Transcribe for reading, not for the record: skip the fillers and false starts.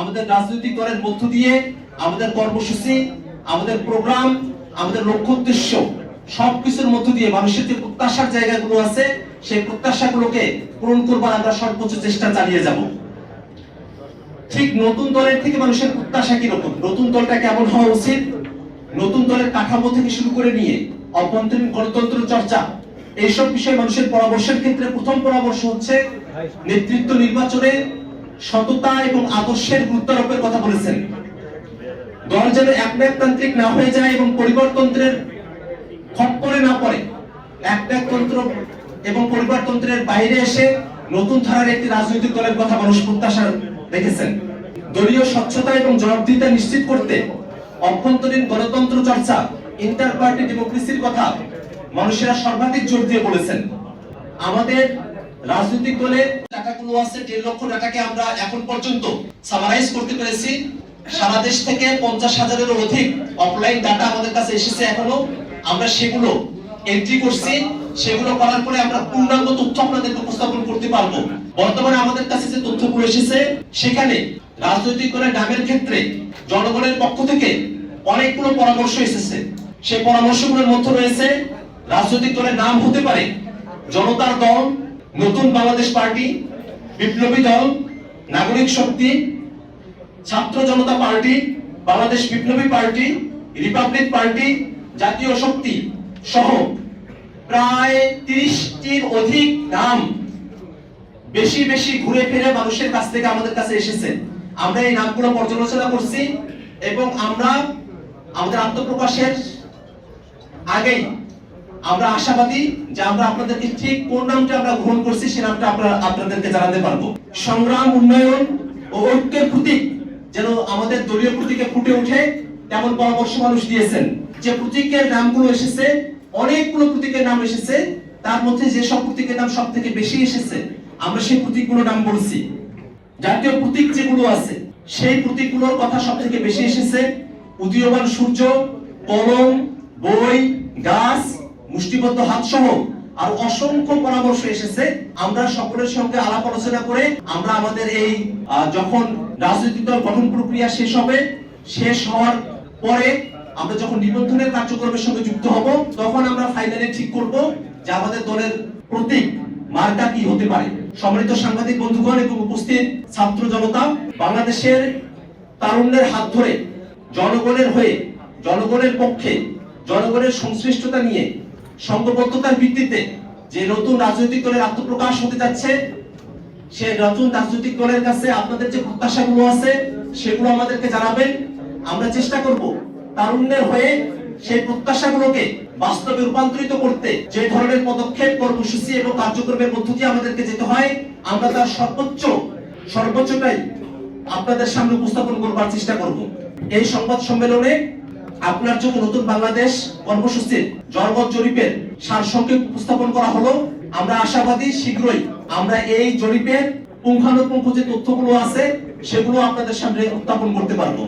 আমাদের রাজনৈতিক দলের মধ্য দিয়ে আমাদের কর্মসূচি, আমাদের প্রোগ্রাম, আমাদের লক্ষ্য উদ্দেশ্য সবকিছুর মধ্য দিয়ে মানুষের যে প্রত্যাশার জায়গাগুলো আছে সেই প্রত্যাশাগুলোকে পূরণ করবার আমরা সর্বোচ্চ চেষ্টা চালিয়ে যাব। ঠিক নতুন দলের থেকে মানুষের প্রত্যাশা কিরকম, নতুন দলটা কেমন হওয়া উচিত, নতুন দলের কাঠামো থেকে শুরু করে নিয়ে অভ্যন্তরীণ গণতন্ত্র চর্চা, এইসব বিষয়ে মানুষের পরামর্শের ক্ষেত্রে প্রথম পরামর্শ হচ্ছে নেতৃত্ব নির্বাচনে সততা এবং আদর্শের গুরুত্বারোপের কথা বলেছেন। দল যেন একনায়কতান্ত্রিক না হয়ে যায় এবং পরিবারতন্ত্রের খপ্পরে না পড়ে। একনায়কতন্ত্র এবং পরিবারতন্ত্রের বাইরে এসে নতুন ধারার একটি রাজনৈতিক দলের কথা মানুষ প্রত্যাশা রেখেছেন। দলীয় স্বচ্ছতা এবং জবাবদিহিতা নিশ্চিত করতে অভ্যন্তরীণ গণতন্ত্র চর্চা, ইন্টার পার্টি ডেমোক্রেসির কথা মানুষেরা সর্বাধিক জোর দিয়ে বলেছেন। আমাদের রাজনৈতিক দলের ডাটাগুলো আছে, 1.5 লক্ষ ডাটাকে আমরা এখন পর্যন্ত সামারাইজ করতে পেরেছি। সারা দেশ থেকে 50,000-এরও অধিক অফলাইন ডাটা আমাদের কাছে এসেছে। এখনো আমরা সেগুলো এন্ট্রি করছি, সেগুলো করার পরে আমরা পূর্ণাঙ্গ তথ্য আপনাদেরকে উপস্থাপন করতে পারবো। বর্তমানে আমাদের কাছে যে তথ্যগুলো এসেছে সেখানে রাজনৈতিক দলের নামের ক্ষেত্রে জনগণের পক্ষ থেকে অনেকগুলো পরামর্শ এসেছে। সেই পরামর্শগুলোর মধ্যে রয়েছে রাজনৈতিক দলের নাম হতে পারে জনতার দল, নতুন বাংলাদেশ পার্টি, বিপ্লবী দল, নাগরিক শক্তি, ছাত্র জনতা পার্টি, বাংলাদেশ বিপ্লবী পার্টি, রিপাবলিক পার্টি, জাতীয় শক্তি সহ প্রায় 30টির অধিক নাম বেশি বেশি ঘুরে ফিরে মানুষের কাছ থেকে আমাদের কাছে এসেছে। আমরা এই নামগুলো পর্যালোচনা করছি এবং আমরা আমাদের আত্মপ্রকাশের আগেই আমরা আশাবাদী যে আমরা আপনাদেরকে ঠিক কোন নামটা আমরা গ্রহণ করছি সে নামটা আপনাদেরকে জানাতে পারবো। সংগ্রাম, উন্নয়ন ও ঐক্যের প্রতীক যেন আমাদের দলীয় প্রতীকে ফুটে ওঠে তেমন পরামর্শ মানুষ দিয়েছেন। যে প্রতীকের নামগুলো এসেছে, অনেকগুলো প্রতীকের নাম এসেছে, তার মধ্যে যে সব প্রতীকের নাম সব থেকে বেশি এসেছে আমরা সেই প্রতীকগুলোর নাম বলছি। জাতীয় প্রতীক যেগুলো আছে সেই প্রতীকগুলোর কথা সব থেকে বেশি এসেছে। উদীয়মান সূর্য, কলম, বই, গাছ, মুষ্টিবদ্ধ হাত সহ আর অসংখ্য পরামর্শ এসেছে। আমরা সকলের সঙ্গে আলাপ আলোচনা করে আমরা আমাদের এই যখন রাজনৈতিক দল গঠন প্রক্রিয়া শেষ হওয়ার পরে আমরা যখন নিবন্ধনের কার্যক্রমের সঙ্গে যুক্ত হব তখন আমরা ফাইনালি ঠিক করব যে আমাদের দলের প্রতীক মার্কা কি হতে পারে। সম্মানিত সাংবাদিক বন্ধুগণ এবং উপস্থিত ছাত্র জনতা, বাংলাদেশের তারুণ্যের হাত ধরে জনগণের হয়ে, জনগণের পক্ষে, জনগণের সংশ্লিষ্টতা নিয়ে সংঘবদ্ধতার ভিত্তিতে যে নতুন রাজনৈতিক দলের আত্মপ্রকাশ হতে যাচ্ছে, সে নতুন রাজনৈতিক দলের কাছে আপনাদের যে প্রত্যাশাগুলো আছে সেগুলো আমাদেরকে জানাবেন। আমরা চেষ্টা করব তারুণ্যের হয়ে সেই প্রত্যাশাগুলোকে বাস্তবে রূপান্তরিত করতে যে ধরনের পদক্ষেপ, কর্মসূচি এবং কার্যক্রমের মধ্য দিয়ে আমাদেরকে যেতে হয় আমরা তার সর্বোচ্চটাই আপনাদের সামনে উপস্থাপন করবার চেষ্টা করব। এই সংবাদ সম্মেলনে আপনার জন্য নতুন বাংলাদেশ কর্মসূচির জনমত জরিপের সারসংক্ষেপ উপস্থাপন করা হলো। আমরা আশাবাদী শীঘ্রই আমরা এই জরিপের পুঙ্খানুপুঙ্খ যে তথ্যগুলো আছে সেগুলো আপনাদের সামনে উত্থাপন করতে পারবো।